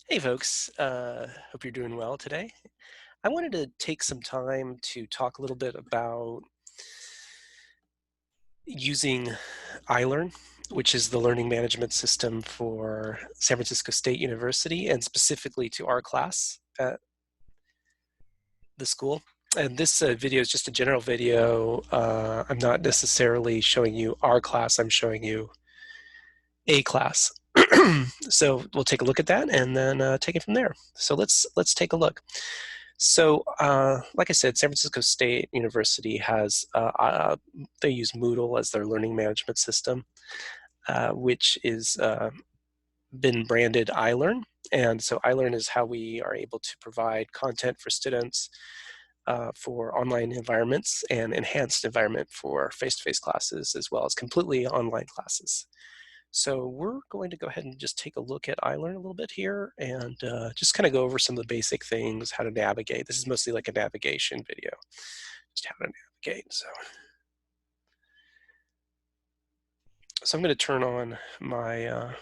Hey folks, hope you're doing well today. I wanted to take some time to talk a little bit about using iLearn, which is the learning management system for San Francisco State University and specifically to our class at the school. And this video is just a general video. I'm not necessarily showing you our class, I'm showing you a class. So we'll take a look at that and then take it from there. So let's take a look. So, like I said, San Francisco State University has they use Moodle as their learning management system, which is been branded iLearn. And so iLearn is how we are able to provide content for students for online environments and enhanced environment for face-to-face classes, as well as completely online classes. So we're going to go ahead and just take a look at iLearn a little bit here and just kind of go over some of the basic things, how to navigate. This is mostly like a navigation video, just how to navigate. So I'm going to turn on my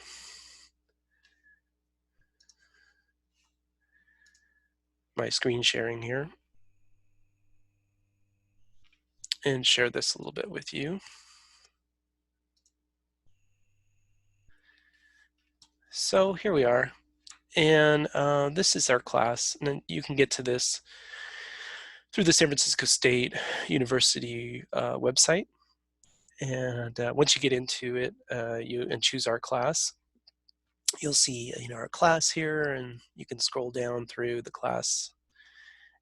screen sharing here and share this a little bit with you. So here we are. And this is our class. And then you can get to this through the San Francisco State University website. And once you get into it, you choose our class, you'll see our class here, and you can scroll down through the class.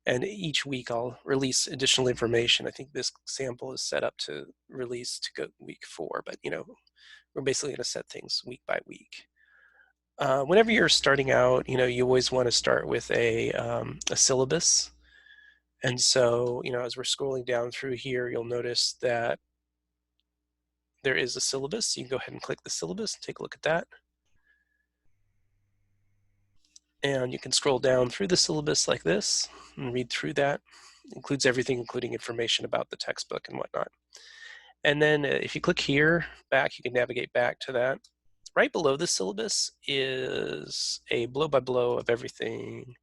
And each week I'll release additional information. I think this sample is set up to release to go week 4, but we're basically going to set things week by week. Whenever you're starting out, you always want to start with a syllabus. And so, as we're scrolling down through here, you'll notice that there is a syllabus. You can go ahead and click the syllabus and take a look at that. And you can scroll down through the syllabus like this and read through that. It includes everything, including information about the textbook and whatnot. And then if you click here, back, you can navigate back to that. Right below the syllabus is a blow-by-blow of everything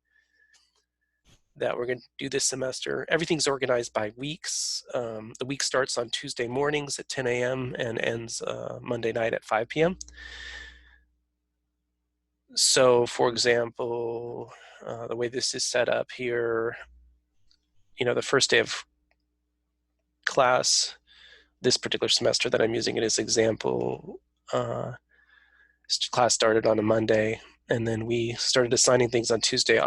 that we're going to do this semester. Everything's organized by weeks. The week starts on Tuesday mornings at 10 a.m. and ends Monday night at 5 p.m. So, for example, the way this is set up here, the first day of class this particular semester that I'm using it as example, class started on a Monday, and then we started assigning things on Tuesday,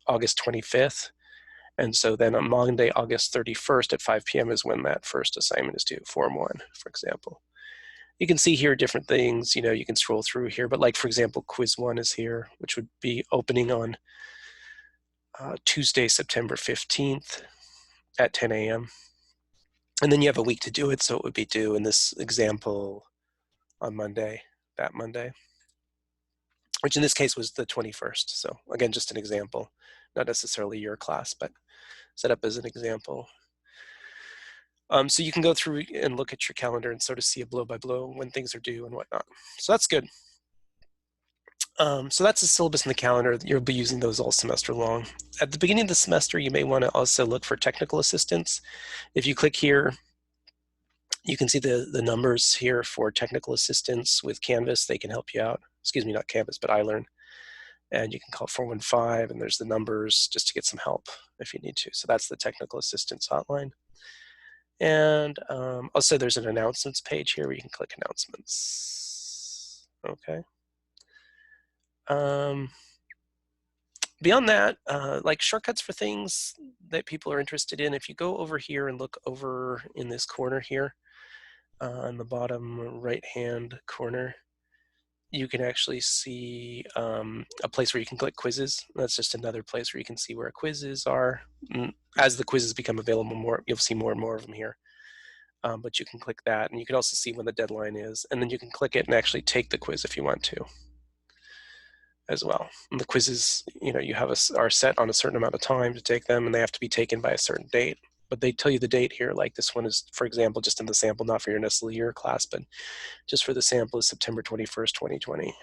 August 25th. And so then on Monday, August 31st at 5 p.m. is when that first assignment is due, Form 1, for example. You can see here different things, you can scroll through here, but like, for example, Quiz 1 is here, which would be opening on Tuesday, September 15th at 10 a.m. And then you have a week to do it, so it would be due in this example on Monday, that Monday, which in this case was the 21st. So again, just an example, not necessarily your class, but set up as an example. So you can go through and look at your calendar and sort of see a blow-by-blow when things are due and whatnot. So that's good. So that's the syllabus in the calendar. You'll be using those all semester long. At the beginning of the semester, you may want to also look for technical assistance. If you click here, you can see the numbers here for technical assistance with Canvas. They can help you out. Excuse me, not Canvas, but iLearn. And you can call 415, and there's the numbers just to get some help if you need to. So that's the technical assistance hotline. And also there's an announcements page here where you can click announcements. Okay. Beyond that, like shortcuts for things that people are interested in, if you go over here and look over in this corner here, on the bottom right-hand corner, you can actually see a place where you can click quizzes. That's just another place where you can see where quizzes are. As the quizzes become available more, you'll see more and more of them here. But you can click that, and you can also see when the deadline is, and then you can click it and actually take the quiz if you want to as well. And the quizzes, you have are set on a certain amount of time to take them, and they have to be taken by a certain date. But they tell you the date here, like this one is, for example, just in the sample, not for your necessarily your class, but just for the sample is September 21st, 2020.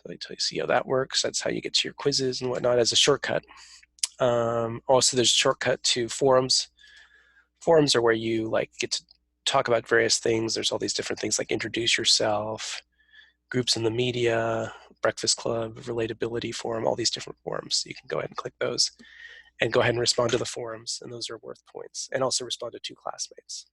So I see how that works. That's how you get to your quizzes and whatnot as a shortcut. Also, there's a shortcut to forums. Forums are where you like get to talk about various things. There's all these different things like introduce yourself, groups in the media, breakfast club, relatability forum, all these different forums. So you can go ahead and click those and go ahead and respond to the forums, and those are worth points, and also respond to 2 classmates.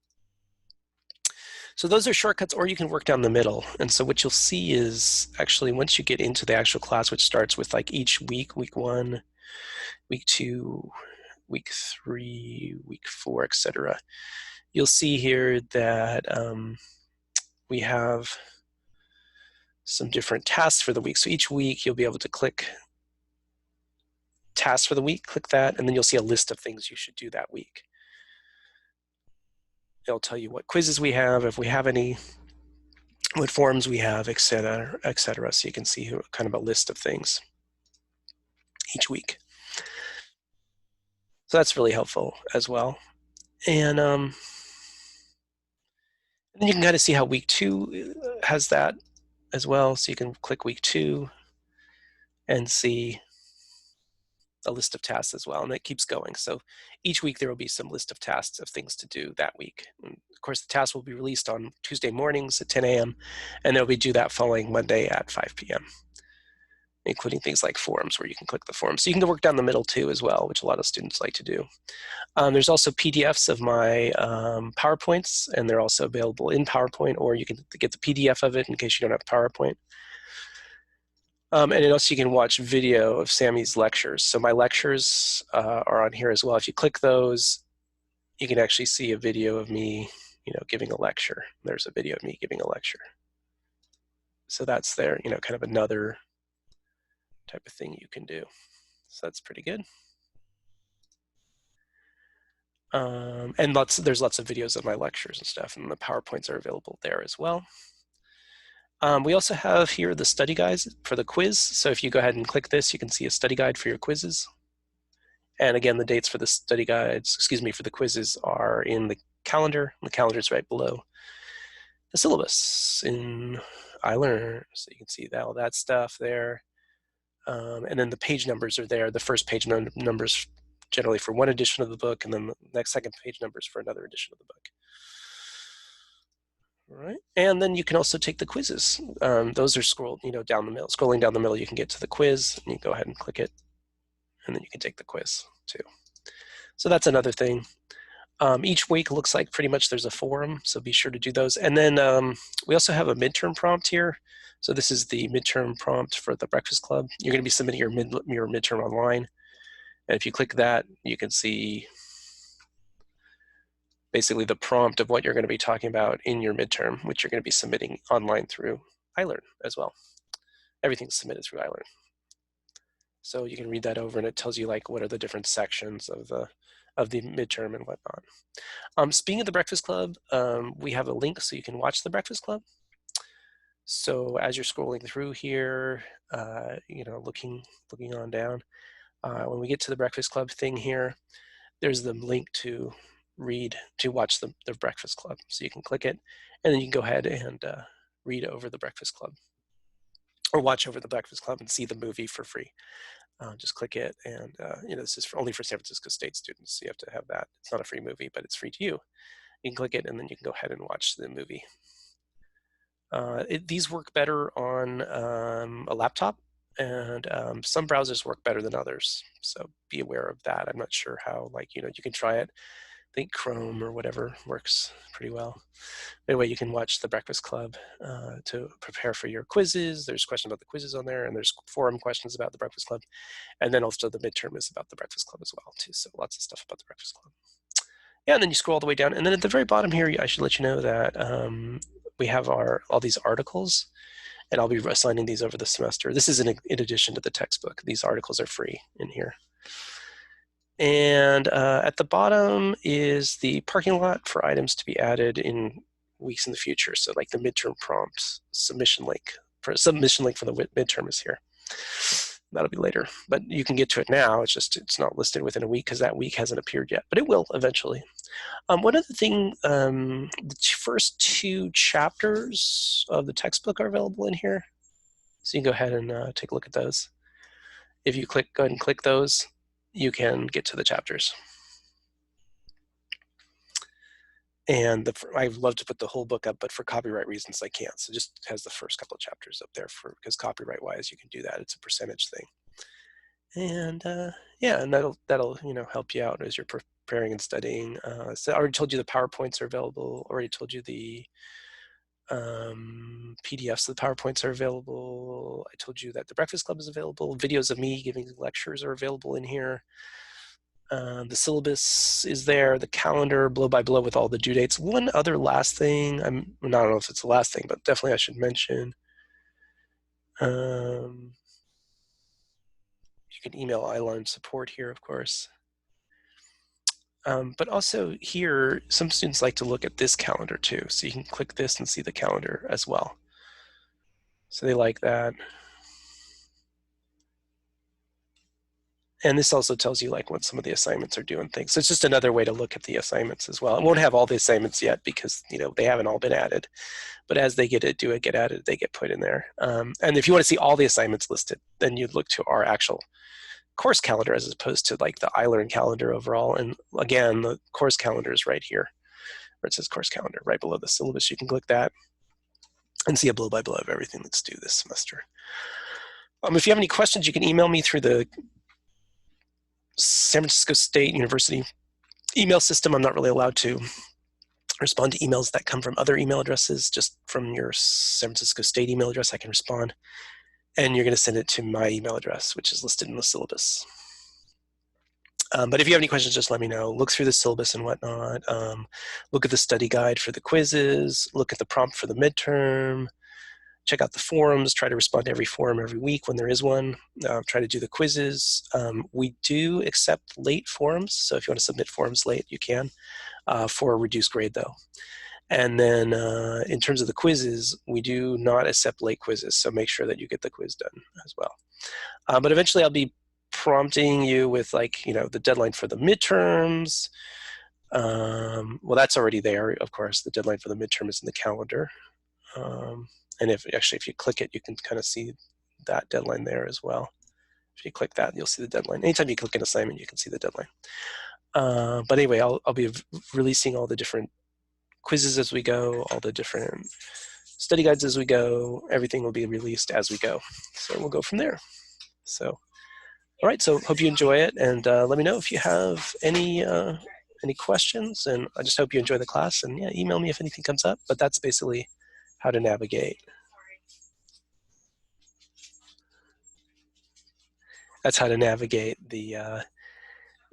So those are shortcuts, or you can work down the middle. And so what you'll see is actually once you get into the actual class, which starts with like each week, week 1, week 2, week 3, week 4, etc. You'll see here that we have some different tasks for the week. So each week you'll be able to click tasks for the week, click that, and then you'll see a list of things you should do that week. It'll tell you what quizzes we have, if we have any, what forms we have, etc., etc. So you can see kind of a list of things each week. So that's really helpful as well. And then you can kind of see how week 2 has that as well. So you can click week 2 and see a list of tasks as well, and it keeps going. So each week there will be some list of tasks of things to do that week. And of course, the tasks will be released on Tuesday mornings at 10 a.m. and they'll be due that following Monday at 5 p.m., including things like forums where you can click the forums. So you can work down the middle too as well, which a lot of students like to do. There's also PDFs of my PowerPoints, and they're also available in PowerPoint, or you can get the PDF of it in case you don't have PowerPoint. And also you can watch video of Sami's lectures. So my lectures are on here as well. If you click those, you can actually see a video of me, giving a lecture. There's a video of me giving a lecture. So that's there, kind of another type of thing you can do. So that's pretty good. And there's lots of videos of my lectures and stuff, and the PowerPoints are available there as well. We also have here the study guides for the quiz. So if you go ahead and click this, you can see a study guide for your quizzes. And again, the dates for the study guides, for the quizzes are in the calendar. The calendar is right below the syllabus in iLearn. So you can see all that stuff there. And then the page numbers are there. The first page numbers generally for one edition of the book, and then the next second page numbers for another edition of the book. All right, and then you can also take the quizzes. Those are down the middle. Scrolling down the middle, you can get to the quiz, and you go ahead and click it, and then you can take the quiz too. So that's another thing. Each week looks like pretty much there's a forum, so be sure to do those. And then we also have a midterm prompt here. So this is the midterm prompt for the Breakfast Club. You're going to be submitting your midterm online. And if you click that, you can see basically the prompt of what you're going to be talking about in your midterm, which you're going to be submitting online through iLearn as well. Everything's submitted through iLearn. So you can read that over, and it tells you like what are the different sections of the midterm and whatnot. Speaking of the Breakfast Club, we have a link so you can watch the Breakfast Club. So as you're scrolling through here, looking on down, when we get to the Breakfast Club thing here, there's the link to watch the Breakfast Club. So you can click it, and then you can go ahead and read over the Breakfast Club, or watch over the Breakfast Club and see the movie for free. Just click it, and this is only for San Francisco State students. So you have to have that. It's not a free movie, but it's free to you. You can click it, and then you can go ahead and watch the movie. These work better on a laptop, and some browsers work better than others. So be aware of that. I'm not sure how, you can try it. I think Chrome or whatever works pretty well. Anyway, you can watch the Breakfast Club to prepare for your quizzes. There's questions about the quizzes on there, and there's forum questions about the Breakfast Club. And then also the midterm is about the Breakfast Club as well, too. So lots of stuff about the Breakfast Club. Yeah, and then you scroll all the way down. And then at the very bottom here, I should let you know that we have all these articles, and I'll be assigning these over the semester. This is in addition to the textbook. These articles are free in here. And at the bottom is the parking lot for items to be added in weeks in the future. So like the midterm prompt submission link for the midterm is here. That'll be later, but you can get to it now. It's not listed within a week because that week hasn't appeared yet, but it will eventually. One other thing, the first 2 chapters of the textbook are available in here. So you can go ahead and take a look at those. If you go ahead and click those, you can get to the chapters. And I'd love to put the whole book up, but for copyright reasons, I can't. So just has the first couple of chapters up there because copyright-wise, you can do that. It's a percentage thing. And yeah, and that'll help you out as you're preparing and studying. So I already told you the PowerPoints are available. Already told you the PDFs of the PowerPoints are available. I told you that the Breakfast Club is available. Videos of me giving lectures are available in here. The syllabus is there, the calendar blow by blow with all the due dates. One other last thing, I don't know if it's the last thing, but definitely I should mention. You can email iLearn support here, of course. But also here, some students like to look at this calendar too. So you can click this and see the calendar as well. So they like that. And this also tells you like when some of the assignments are due and things. So it's just another way to look at the assignments as well. It won't have all the assignments yet because they haven't all been added. But as they get added, they get put in there. And if you want to see all the assignments listed, then you'd look to our actual course calendar as opposed to like the iLearn calendar overall. And again, the course calendar is right here where it says course calendar, right below the syllabus. You can click that and see a blow by blow of everything that's due this semester. If you have any questions, you can email me through the San Francisco State University email system. I'm not really allowed to respond to emails that come from other email addresses. Just from your San Francisco State email address, I can respond. And you're going to send it to my email address, which is listed in the syllabus. But if you have any questions, just let me know. Look through the syllabus and whatnot. Look at the study guide for the quizzes. Look at the prompt for the midterm. Check out the forums. Try to respond to every forum every week when there is one. Try to do the quizzes. We do accept late forums. So if you want to submit forums late, you can for a reduced grade, though. And then in terms of the quizzes, we do not accept late quizzes. So make sure that you get the quiz done as well. But eventually I'll be prompting you with the deadline for the midterms. Well, that's already there, of course. The deadline for the midterm is in the calendar. And if you click it, you can kind of see that deadline there as well. If you click that, you'll see the deadline. Anytime you click an assignment, you can see the deadline. But anyway, I'll be releasing all the different quizzes as we go, all the different study guides as we go. Everything will be released as we go. So we'll go from there. So, all right. So hope you enjoy it, and let me know if you have any questions. And I just hope you enjoy the class. And yeah, email me if anything comes up. But that's basically how to navigate. That's how to navigate the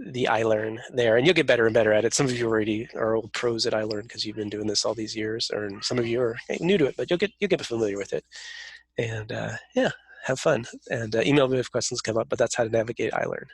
iLearn there, and you'll get better and better at it. Some of you already are old pros at iLearn because you've been doing this all these years, or some of you are new to it, but you'll get familiar with it. And yeah, have fun, and email me if questions come up. But that's how to navigate iLearn.